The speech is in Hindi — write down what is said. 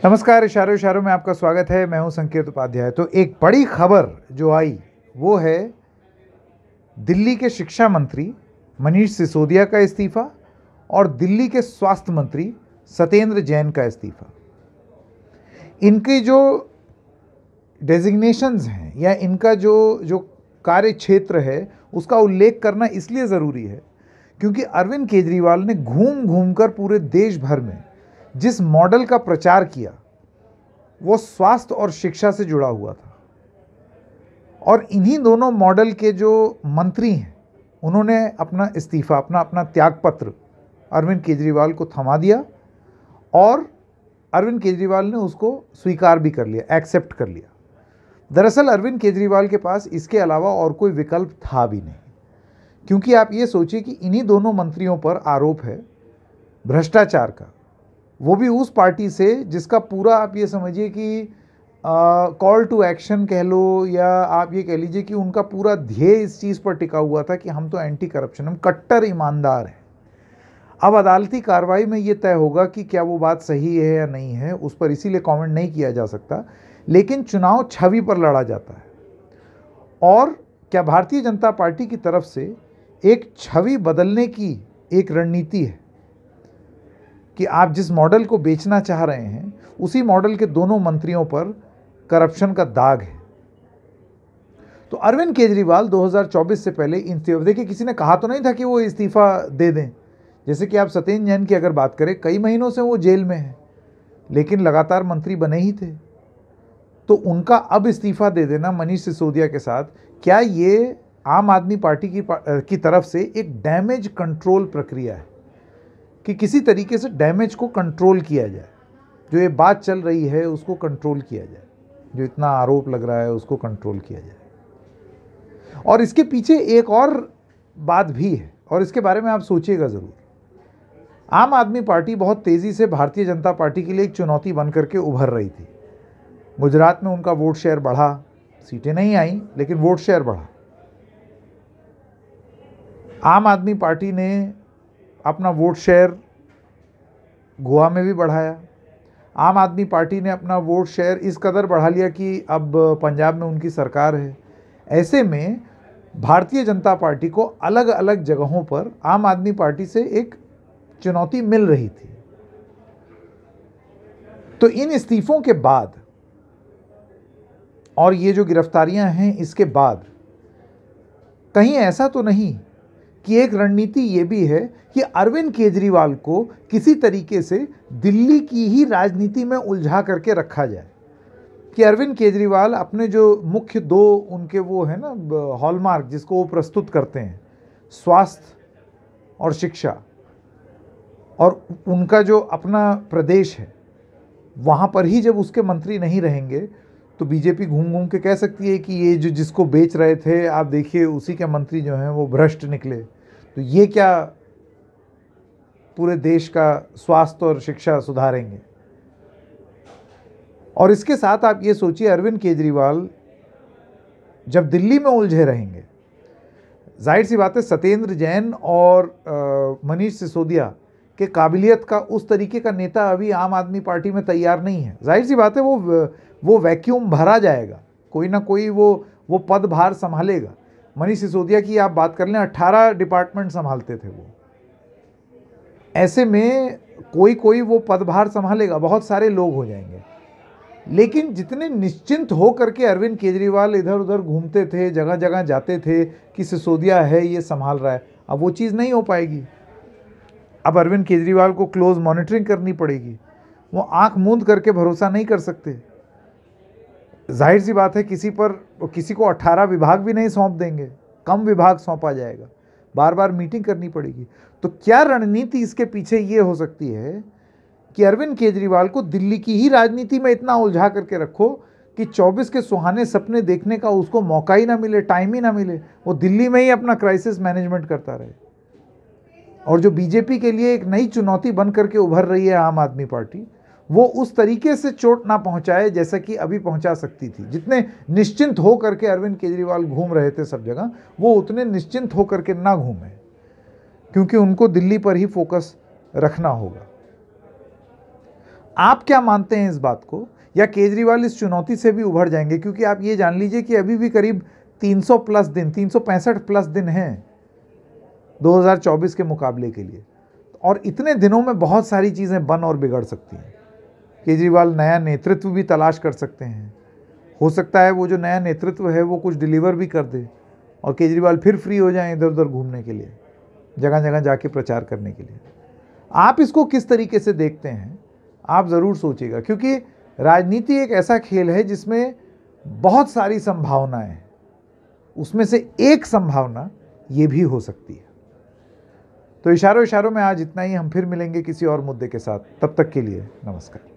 नमस्कार। इशारों इशारों में आपका स्वागत है। मैं हूं संकेत उपाध्याय। तो एक बड़ी खबर जो आई वो है दिल्ली के शिक्षा मंत्री मनीष सिसोदिया का इस्तीफा और दिल्ली के स्वास्थ्य मंत्री सत्येंद्र जैन का इस्तीफा। इनके जो डेजिग्नेशंस हैं या इनका जो कार्य क्षेत्र है उसका उल्लेख करना इसलिए ज़रूरी है क्योंकि अरविंद केजरीवाल ने घूम घूम कर पूरे देश भर में जिस मॉडल का प्रचार किया वो स्वास्थ्य और शिक्षा से जुड़ा हुआ था। और इन्हीं दोनों मॉडल के जो मंत्री हैं उन्होंने अपना इस्तीफा अपना त्यागपत्र अरविंद केजरीवाल को थमा दिया और अरविंद केजरीवाल ने उसको स्वीकार भी कर लिया, एक्सेप्ट कर लिया। दरअसल अरविंद केजरीवाल के पास इसके अलावा और कोई विकल्प था भी नहीं, क्योंकि आप ये सोचिए कि इन्हीं दोनों मंत्रियों पर आरोप है भ्रष्टाचार का, वो भी उस पार्टी से जिसका पूरा आप ये समझिए कि कॉल टू एक्शन कह लो या आप ये कह लीजिए कि उनका पूरा ध्येय इस चीज़ पर टिका हुआ था कि हम तो एंटी करप्शन, हम कट्टर ईमानदार हैं। अब अदालती कार्रवाई में ये तय होगा कि क्या वो बात सही है या नहीं है, उस पर इसीलिए कमेंट नहीं किया जा सकता। लेकिन चुनाव छवि पर लड़ा जाता है और क्या भारतीय जनता पार्टी की तरफ से एक छवि बदलने की एक रणनीति है कि आप जिस मॉडल को बेचना चाह रहे हैं उसी मॉडल के दोनों मंत्रियों पर करप्शन का दाग है। तो अरविंद केजरीवाल 2024 से पहले देखिए किसी ने कहा तो नहीं था कि वो इस्तीफा दे दें। जैसे कि आप सत्येंद्र जैन की अगर बात करें, कई महीनों से वो जेल में है लेकिन लगातार मंत्री बने ही थे। तो उनका अब इस्तीफा दे देना मनीष सिसोदिया के साथ, क्या ये आम आदमी पार्टी की तरफ से एक डैमेज कंट्रोल प्रक्रिया है कि किसी तरीके से डैमेज को कंट्रोल किया जाए, जो ये बात चल रही है उसको कंट्रोल किया जाए, जो इतना आरोप लग रहा है उसको कंट्रोल किया जाए। और इसके पीछे एक और बात भी है और इसके बारे में आप सोचिएगा ज़रूर। आम आदमी पार्टी बहुत तेज़ी से भारतीय जनता पार्टी के लिए एक चुनौती बन करके उभर रही थी। गुजरात में उनका वोट शेयर बढ़ा, सीटें नहीं आई लेकिन वोट शेयर बढ़ा। आम आदमी पार्टी ने अपना वोट शेयर गोवा में भी बढ़ाया। आम आदमी पार्टी ने अपना वोट शेयर इस कदर बढ़ा लिया कि अब पंजाब में उनकी सरकार है। ऐसे में भारतीय जनता पार्टी को अलग अलग जगहों पर आम आदमी पार्टी से एक चुनौती मिल रही थी। तो इन इस्तीफों के बाद और ये जो गिरफ्तारियां हैं इसके बाद कहीं ऐसा तो नहीं कि एक रणनीति ये भी है कि अरविंद केजरीवाल को किसी तरीके से दिल्ली की ही राजनीति में उलझा करके रखा जाए, कि अरविंद केजरीवाल अपने जो मुख्य दो उनके वो है ना हॉलमार्क जिसको वो प्रस्तुत करते हैं, स्वास्थ्य और शिक्षा, और उनका जो अपना प्रदेश है वहाँ पर ही जब उसके मंत्री नहीं रहेंगे तो बीजेपी घूम घूम के कह सकती है कि ये जो जिसको बेच रहे थे आप देखिए उसी के मंत्री जो हैं वो भ्रष्ट निकले। तो ये क्या पूरे देश का स्वास्थ्य और शिक्षा सुधारेंगे। और इसके साथ आप ये सोचिए अरविंद केजरीवाल जब दिल्ली में उलझे रहेंगे, जाहिर सी बात है सत्येंद्र जैन और मनीष सिसोदिया के काबिलियत का उस तरीके का नेता अभी आम आदमी पार्टी में तैयार नहीं है। जाहिर सी बात है वो वैक्यूम भरा जाएगा, कोई ना कोई वो पदभार संभालेगा। मनीष सिसोदिया की आप बात कर लें, 18 डिपार्टमेंट संभालते थे वो। ऐसे में कोई वो पदभार संभालेगा, बहुत सारे लोग हो जाएंगे। लेकिन जितने निश्चिंत हो करके अरविंद केजरीवाल इधर उधर घूमते थे, जगह जगह जाते थे कि सिसोदिया है ये संभाल रहा है, अब वो चीज़ नहीं हो पाएगी। अब अरविंद केजरीवाल को क्लोज मॉनिटरिंग करनी पड़ेगी। वो आंख मूंद करके भरोसा नहीं कर सकते। जाहिर सी बात है किसी को 18 विभाग भी नहीं सौंप देंगे, कम विभाग सौंपा जाएगा, बार बार मीटिंग करनी पड़ेगी। तो क्या रणनीति इसके पीछे ये हो सकती है कि अरविंद केजरीवाल को दिल्ली की ही राजनीति में इतना उलझा करके रखो कि 24 के सुहाने सपने देखने का उसको मौका ही ना मिले, टाइम ही ना मिले, वो दिल्ली में ही अपना क्राइसिस मैनेजमेंट करता रहे। और जो बीजेपी के लिए एक नई चुनौती बन करके उभर रही है आम आदमी पार्टी, वो उस तरीके से चोट ना पहुंचाए जैसा कि अभी पहुंचा सकती थी। जितने निश्चिंत हो करके अरविंद केजरीवाल घूम रहे थे सब जगह, वो उतने निश्चिंत हो करके ना घूमे, क्योंकि उनको दिल्ली पर ही फोकस रखना होगा। आप क्या मानते हैं इस बात को, या केजरीवाल इस चुनौती से भी उभर जाएंगे? क्योंकि आप ये जान लीजिए कि अभी भी करीब 300 प्लस दिन, 365 प्लस दिन हैं 2024 के मुकाबले के लिए, और इतने दिनों में बहुत सारी चीज़ें बन और बिगड़ सकती हैं। केजरीवाल नया नेतृत्व भी तलाश कर सकते हैं। हो सकता है वो जो नया नेतृत्व है वो कुछ डिलीवर भी कर दे और केजरीवाल फिर फ्री हो जाएं इधर उधर घूमने के लिए, जगह जगह जाके प्रचार करने के लिए। आप इसको किस तरीके से देखते हैं, आप ज़रूर सोचिएगा, क्योंकि राजनीति एक ऐसा खेल है जिसमें बहुत सारी संभावनाएं हैं। उसमें से एक संभावना ये भी हो सकती है। तो इशारों इशारों में आज इतना ही। हम फिर मिलेंगे किसी और मुद्दे के साथ। तब तक के लिए नमस्कार।